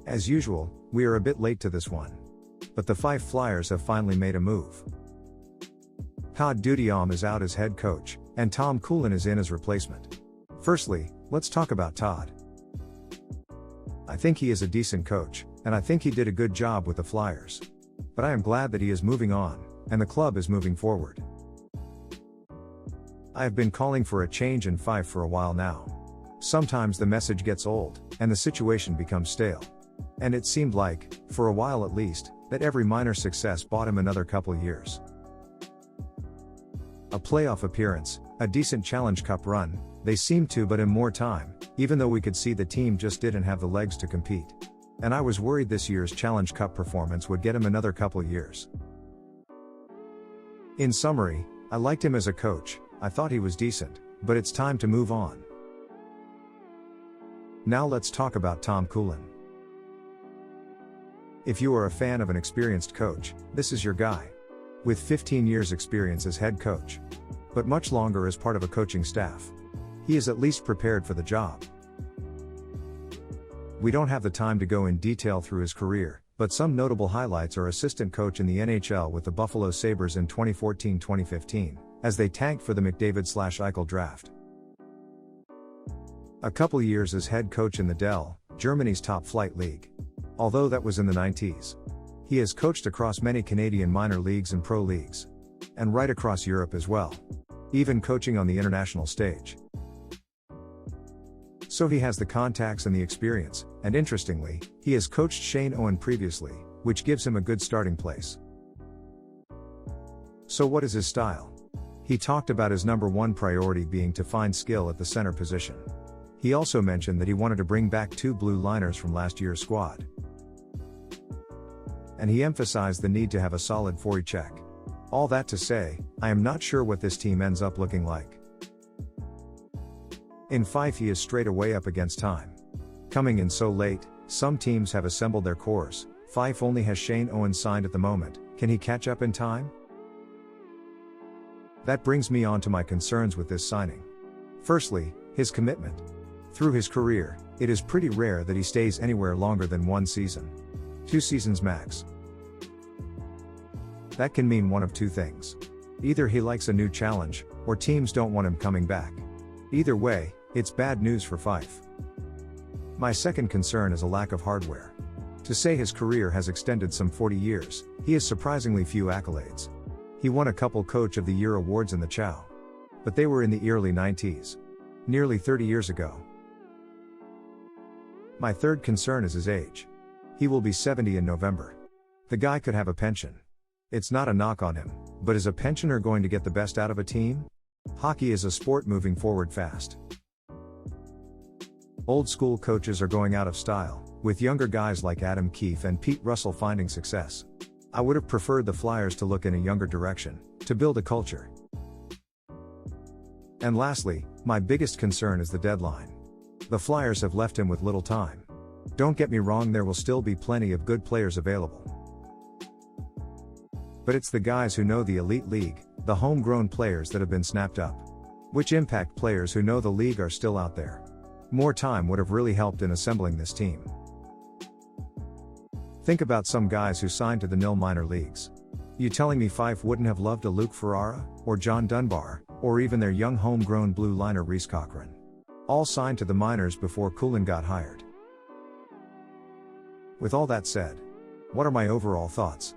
As usual, we are a bit late to this one. But the Fife Flyers have finally made a move. Todd Dudiam is out as head coach, and Tom Coolin is in as replacement. Firstly, let's talk about Todd. I think he is a decent coach, and I think he did a good job with the Flyers. But I am glad that he is moving on, and the club is moving forward. I have been calling for a change in Fife for a while now. Sometimes the message gets old, and the situation becomes stale. And it seemed like, for a while at least, that every minor success bought him another couple years. A playoff appearance, a decent Challenge Cup run, they seemed to, but in more time, even though we could see the team just didn't have the legs to compete. And I was worried this year's Challenge Cup performance would get him another couple years. In summary, I liked him as a coach, I thought he was decent, but it's time to move on. Now let's talk about Tom Coolin. If you are a fan of an experienced coach, this is your guy. With 15 years experience as head coach, but much longer as part of a coaching staff. He is at least prepared for the job. We don't have the time to go in detail through his career, but some notable highlights are assistant coach in the NHL with the Buffalo Sabres in 2014-2015, as they tanked for the McDavid/Eichel draft. A couple years as head coach in the DEL, Germany's top flight league. Although that was in the 90s. He has coached across many Canadian minor leagues and pro leagues. And right across Europe as well. Even coaching on the international stage. So he has the contacts and the experience, and interestingly, he has coached Shane Owen previously, which gives him a good starting place. So what is his style? He talked about his number one priority being to find skill at the center position. He also mentioned that he wanted to bring back 2 blue liners from last year's squad. And he emphasized the need to have a solid forecheck. All that to say, I am not sure what this team ends up looking like. In Fife he is straight away up against time. Coming in so late, some teams have assembled their cores, Fife only has Shane Owen signed at the moment, can he catch up in time? That brings me on to my concerns with this signing. Firstly, his commitment. Through his career, it is pretty rare that he stays anywhere longer than 1 season. 2 seasons max. That can mean one of 2 things. Either he likes a new challenge, or teams don't want him coming back. Either way, it's bad news for Fife. My second concern is a lack of hardware. To say his career has extended some 40 years, he has surprisingly few accolades. He won a couple Coach of the Year awards in the Chow. But they were in the early 90s. Nearly 30 years ago. My third concern is his age. He will be 70 in November. The guy could have a pension. It's not a knock on him, but is a pensioner going to get the best out of a team? Hockey is a sport moving forward fast. Old school coaches are going out of style, with younger guys like Adam Keefe and Pete Russell finding success. I would have preferred the Flyers to look in a younger direction, to build a culture. And lastly, my biggest concern is the deadline. The Flyers have left him with little time. Don't get me wrong, there will still be plenty of good players available. But it's the guys who know the elite league, the homegrown players that have been snapped up. Which impact players who know the league are still out there. More time would have really helped in assembling this team. Think about some guys who signed to the nil minor leagues. You telling me Fife wouldn't have loved a Luke Ferrara, or John Dunbar, or even their young homegrown blue liner Reese Cochran? All signed to the minors before Coolin got hired. With all that said, what are my overall thoughts?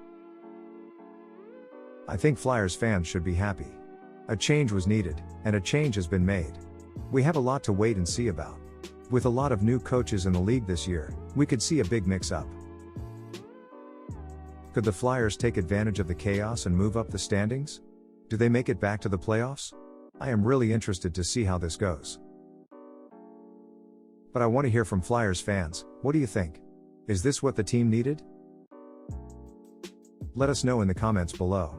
I think Flyers fans should be happy. A change was needed, and a change has been made. We have a lot to wait and see about. With a lot of new coaches in the league this year, we could see a big mix-up. Could the Flyers take advantage of the chaos and move up the standings? Do they make it back to the playoffs? I am really interested to see how this goes. But I want to hear from Flyers fans, what do you think? Is this what the team needed? Let us know in the comments below.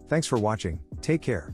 Thanks for watching, take care.